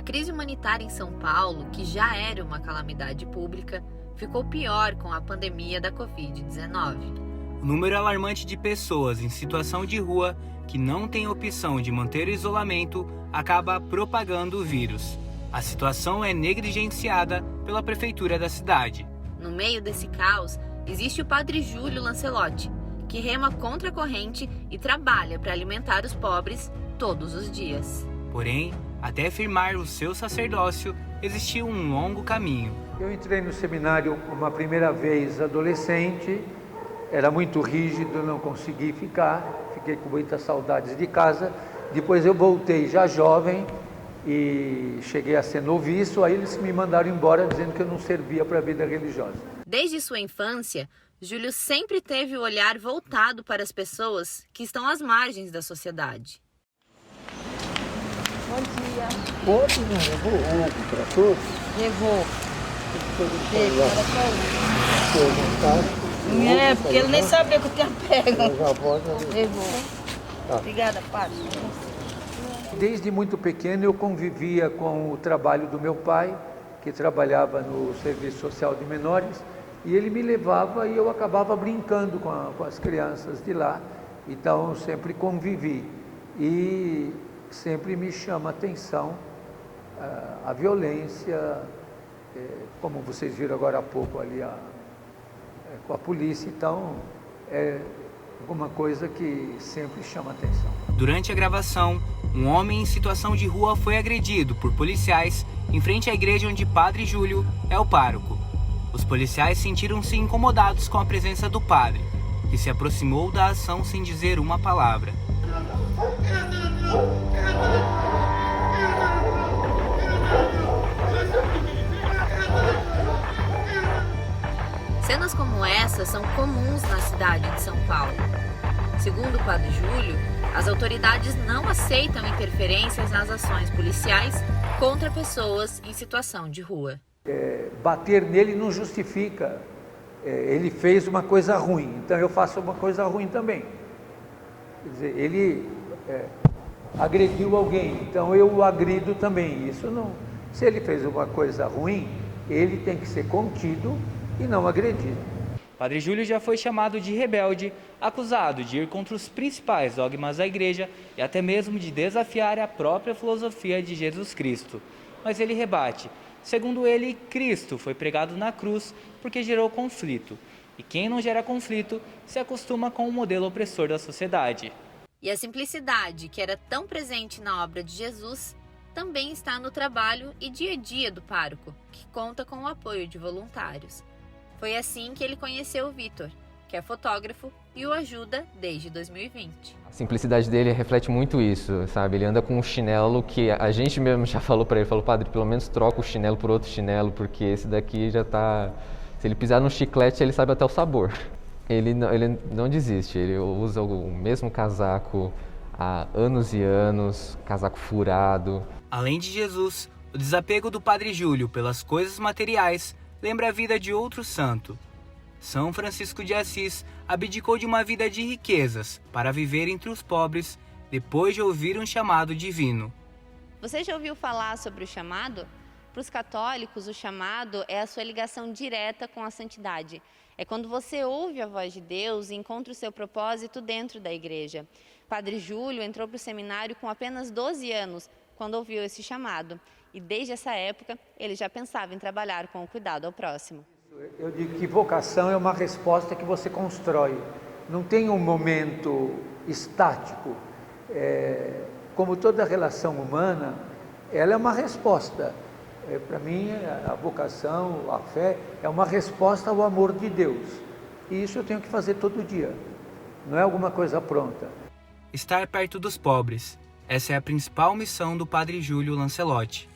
crise humanitária em São Paulo, que já era uma calamidade pública, ficou pior com a pandemia da Covid-19. O número alarmante de pessoas em situação de rua que não têm opção de manter o isolamento acaba propagando o vírus. A situação é negligenciada pela prefeitura da cidade. No meio desse caos, existe o Padre Júlio Lancelotti, que rema contra a corrente e trabalha para alimentar os pobres todos os dias. Porém, até firmar o seu sacerdócio, existiu um longo caminho. Eu entrei no seminário uma primeira vez adolescente, era muito rígido, não consegui ficar, fiquei com muitas saudades de casa. Depois eu voltei já jovem e cheguei a ser noviço, aí eles me mandaram embora dizendo que eu não servia para a vida religiosa. Desde sua infância, Júlio sempre teve o olhar voltado para as pessoas que estão às margens da sociedade. Bom dia. Pode, não, levou o trator? Levou. É, porque ele nem sabia que eu tinha pego. Levou. Obrigada, padre. Desde muito pequeno eu convivia com o trabalho do meu pai, que trabalhava no Serviço Social de Menores, e ele me levava e eu acabava brincando com as crianças de lá. Então eu sempre convivi e sempre me chama a atenção a violência, como vocês viram agora há pouco ali com a polícia, então é alguma coisa que sempre chama a atenção. Durante a gravação, um homem em situação de rua foi agredido por policiais em frente à igreja onde Padre Júlio é o pároco. Os policiais sentiram-se incomodados com a presença do padre, que se aproximou da ação sem dizer uma palavra. Cenas como essa são comuns na cidade de São Paulo. Segundo o Padre Júlio, as autoridades não aceitam interferências nas ações policiais contra pessoas em situação de rua. Bater nele não justifica. Ele fez uma coisa ruim, então eu faço uma coisa ruim também. Quer dizer, ele agrediu alguém, então eu o agrido também. Isso não. Se ele fez uma coisa ruim, ele tem que ser contido e não agredido. Padre Júlio já foi chamado de rebelde, acusado de ir contra os principais dogmas da igreja e até mesmo de desafiar a própria filosofia de Jesus Cristo. Mas ele rebate. Segundo ele, Cristo foi pregado na cruz porque gerou conflito. E quem não gera conflito se acostuma com o modelo opressor da sociedade. E a simplicidade que era tão presente na obra de Jesus também está no trabalho e dia a dia do pároco, que conta com o apoio de voluntários. Foi assim que ele conheceu o Vitor, que é fotógrafo e o ajuda desde 2020. A simplicidade dele reflete muito isso, sabe? Ele anda com um chinelo que a gente mesmo já falou para ele, falou, padre, pelo menos troca o chinelo por outro chinelo, porque esse daqui já tá... Se ele pisar no chiclete, ele sabe até o sabor. Ele não desiste, ele usa o mesmo casaco há anos e anos, casaco furado. Além de Jesus, o desapego do Padre Júlio pelas coisas materiais lembra a vida de outro santo. São Francisco de Assis abdicou de uma vida de riquezas para viver entre os pobres depois de ouvir um chamado divino. Você já ouviu falar sobre o chamado? Para os católicos, o chamado é a sua ligação direta com a santidade. É quando você ouve a voz de Deus e encontra o seu propósito dentro da igreja. Padre Júlio entrou para o seminário com apenas 12 anos, quando ouviu esse chamado. E desde essa época, ele já pensava em trabalhar com o cuidado ao próximo. Eu digo que vocação é uma resposta que você constrói. Não tem um momento estático. Como toda relação humana, ela é uma resposta. Para mim, a vocação, a fé, é uma resposta ao amor de Deus. E isso eu tenho que fazer todo dia. Não é alguma coisa pronta. Estar perto dos pobres. Essa é a principal missão do Padre Júlio Lancelotti.